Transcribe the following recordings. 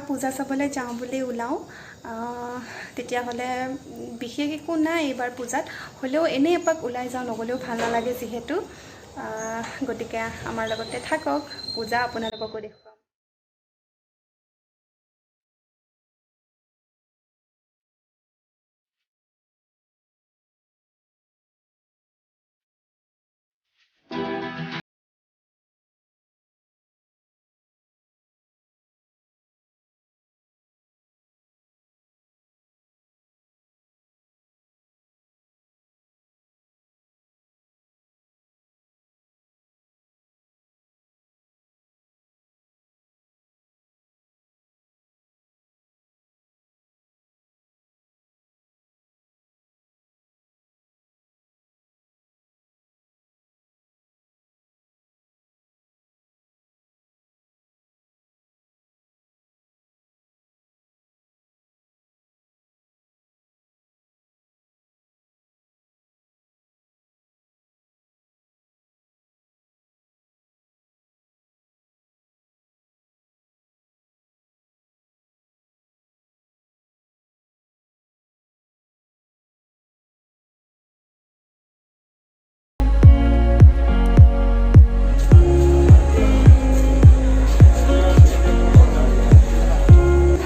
এপাক পূজা চাবলৈ যাওঁ বুলি ওলাওঁ তেতিয়াহ'লে বিশেষ একো নাই এইবাৰ পূজাত হ'লেও এনেই এপাক ওলাই যাওঁ নগ'লেও ভাল নালাগে যিহেতু গতিকে আমাৰ লগতে থাকক পূজা আপোনালোককো দেখুৱাম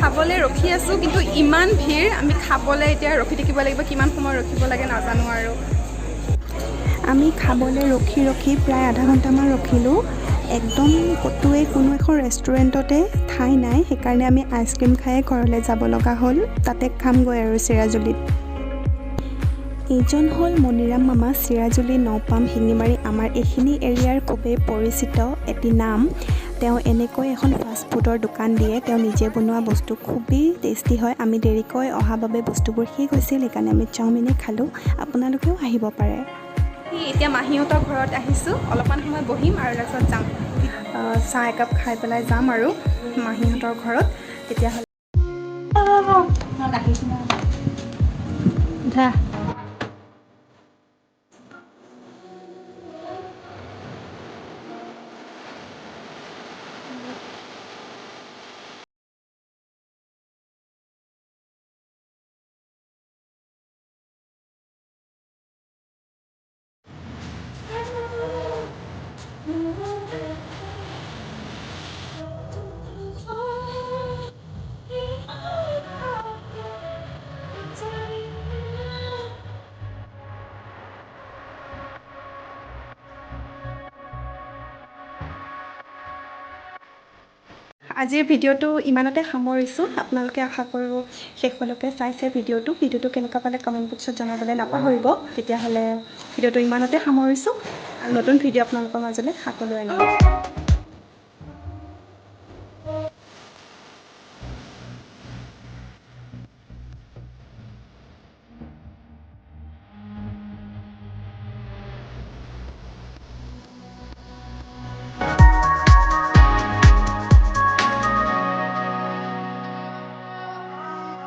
খাবলৈ ৰখি আছোঁ কিন্তু ইমান ভিৰ আমি খাবলৈ এতিয়া ৰখি থাকিব লাগিব কিমান সময় ৰখিব লাগে নাজানো আৰু আমি খাবলৈ ৰখি ৰখি প্ৰায় আধা ঘণ্টামান ৰখিলোঁ একদম ক'তোৱে কোনো এখন ৰেষ্টুৰেণ্টতে ঠাই নাই সেইকাৰণে আমি আইচক্ৰীম খায়ে ঘৰলৈ যাব লগা হ'ল তাতে খামগৈ আৰু চিৰাজুলিত এইজন হ'ল মণিৰাম মামা চিৰাজুলি নপাম শিঙিমাৰী আমাৰ এইখিনি এৰিয়াৰ খুবেই পৰিচিত এটি নাম তেওঁ এনেকৈ এখন ফাষ্ট ফুডৰ দোকান দিয়ে তেওঁ নিজে বনোৱা বস্তু খুবেই টেষ্টি হয় আমি দেৰিকৈ অহা বাবে বস্তুবোৰ শেষ হৈছিল সেইকাৰণে আমি চাওমিনে খালোঁ আপোনালোকেও আহিব পাৰে এতিয়া মাহীহঁতৰ ঘৰত আহিছোঁ অলপমান সময় বহিম আৰু তাৰপিছত যাম চাহ একাপ খাই পেলাই যাম আৰু মাহীহঁতৰ ঘৰত তেতিয়াহ'লে আজিৰ ভিডিঅ'টো ইমানতে সামৰিছোঁ আপোনালোকে আশা কৰোঁ শেষলৈকে চাইছে ভিডিঅ'টো কেনেকুৱা পালে কমেণ্ট বক্সত জনাবলৈ নাপাহৰিব তেতিয়াহ'লে ভিডিঅ'টো ইমানতে সামৰিছোঁ আৰু নতুন ভিডিঅ' আপোনালোকৰ মাজলৈ আকৌ লৈ আনিম